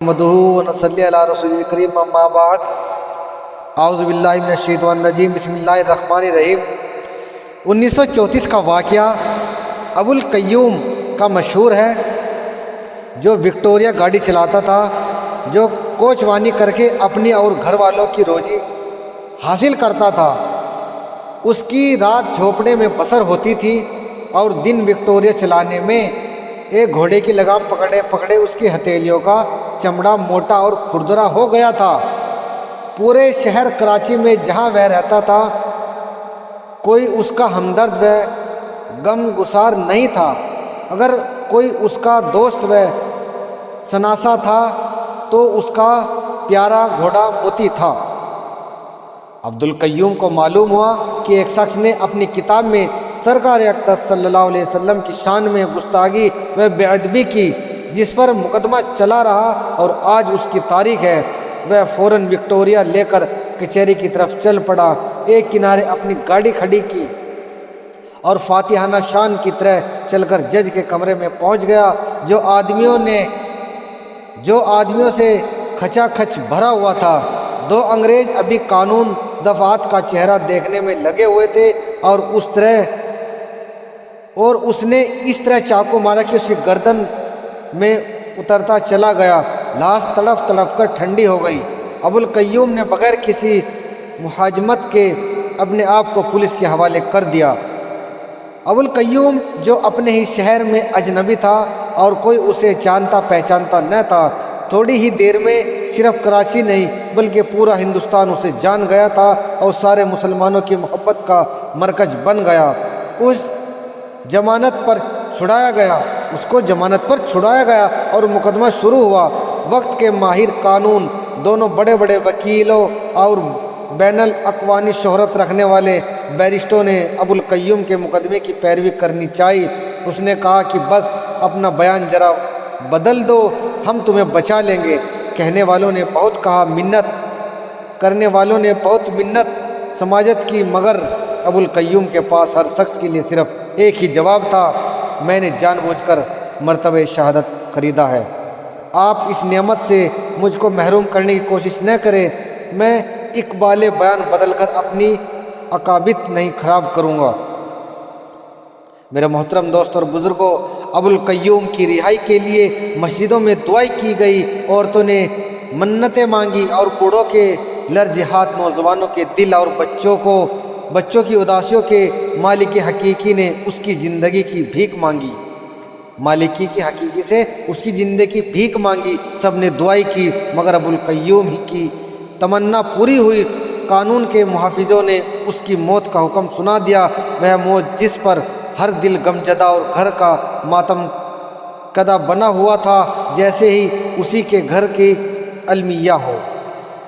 مدہو ونصلی علی رسول الکریم اما بعد اعوذ باللہ من الشیطان الرجیم بسم اللہ الرحمن الرحیم 1934 کا واقعہ ابو القیوم کا مشہور ہے، جو وکٹوریا گاڑی چلاتا تھا، جو کوچوانی کر کے اپنی اور گھر والوں کی روزی حاصل کرتا تھا۔ اس کی رات جھوپڑے میں بسر ہوتی تھی اور دن وکٹوریا چلانے میں ایک گھوڑے کی لگام پکڑے پکڑے اس کی ہتھیلیوں کا چمڑا موٹا اور کھردرا ہو گیا تھا۔ پورے شہر کراچی میں جہاں وہ رہتا تھا کوئی اس کا ہمدرد و غم گسار نہیں تھا۔ اگر کوئی اس کا دوست و شناسا تھا تو اس کا پیارا گھوڑا موتی تھا۔ عبد القیوم کو معلوم ہوا کہ ایک شخص نے اپنی کتاب میں سرکار اقدس صلی اللہ علیہ وسلم کی شان میں گستاخی و بے ادبی کی، جس پر مقدمہ چلا رہا اور آج اس کی تاریخ ہے۔ وہ فوراً وکٹوریا لے کر کچہری کی طرف چل پڑا، ایک کنارے اپنی گاڑی کھڑی کی اور فاتحانہ شان کی طرح چل کر جج کے کمرے میں پہنچ گیا، جو آدمیوں سے کھچا کھچ بھرا ہوا تھا۔ دو انگریز ابھی قانون دفعات کا چہرہ دیکھنے میں لگے ہوئے تھے اور اس نے اس طرح چاقو مارا کہ اس کی گردن میں اترتا چلا گیا۔ لاش تڑپ تڑپ کر ٹھنڈی ہو گئی۔ ابو القیوم نے بغیر کسی محاجمت کے اپنے آپ کو پولیس کے حوالے کر دیا۔ ابو القیوم جو اپنے ہی شہر میں اجنبی تھا اور کوئی اسے جانتا پہچانتا نہ تھا، تھوڑی ہی دیر میں صرف کراچی نہیں بلکہ پورا ہندوستان اسے جان گیا تھا اور سارے مسلمانوں کی محبت کا مرکز بن گیا۔ اس کو ضمانت پر چھڑایا گیا اور مقدمہ شروع ہوا۔ وقت کے ماہر قانون، دونوں بڑے بڑے وکیلوں اور بین الاقوامی شہرت رکھنے والے بیرسٹروں نے ابو القیوم کے مقدمے کی پیروی کرنی چاہی۔ اس نے کہا کہ بس اپنا بیان ذرا بدل دو، ہم تمہیں بچا لیں گے۔ کہنے والوں نے بہت کہا، منت کرنے والوں نے بہت منت سماجت کی، مگر ابو القیوم کے پاس ہر شخص کے لیے صرف ایک ہی جواب تھا، میں نے جان بوجھ کر مرتبہ شہادت خریدا ہے۔ آپ اس نعمت سے مجھ کو محروم کرنے کی کوشش نہ کریں، میں اقبال بیان بدل کر اپنی عقابت نہیں خراب کروں گا۔ میرے محترم دوست اور بزرگوں، ابو القیوم کی رہائی کے لیے مسجدوں میں دعائیں کی گئی، عورتوں نے منتیں مانگی اور کوڑوں کے لرزہات نوجوانوں کے دل اور بچوں کی اداسیوں کے مالک حقیقی نے اس کی زندگی کی بھیک مانگی۔ مالکی کی حقیقی سے اس کی زندگی کی بھیک مانگی، سب نے دعائیں کی، مگر ابو القیوم ہی کی تمنا پوری ہوئی۔ قانون کے محافظوں نے اس کی موت کا حکم سنا دیا، وہ موت جس پر ہر دل غمزدہ اور گھر کا ماتم کدہ بنا ہوا تھا، جیسے ہی اسی کے گھر کی المیہ ہو۔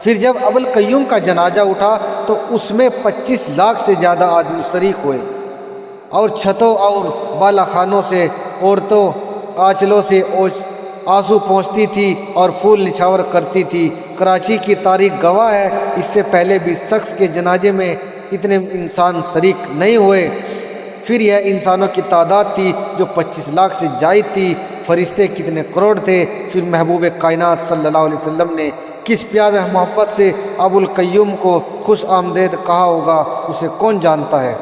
پھر جب ابو القیوم کا جنازہ اٹھا تو اس میں 25 لاکھ سے زیادہ آدمی شریک ہوئے اور چھتوں اور بالا خانوں سے عورتوں آنچلوں سے آنسو پہنچتی تھی اور پھول نچھاور کرتی تھی۔ کراچی کی تاریخ گواہ ہے، اس سے پہلے بھی شخص کے جنازے میں اتنے انسان شریک نہیں ہوئے۔ پھر یہ انسانوں کی تعداد تھی جو 25 لاکھ سے زائد تھی، فرشتے کتنے کروڑ تھے۔ پھر محبوب کائنات صلی اللہ علیہ وسلم نے کس پیار و محبت سے ابو القیوم کو خوش آمدید کہا ہوگا، اسے کون جانتا ہے۔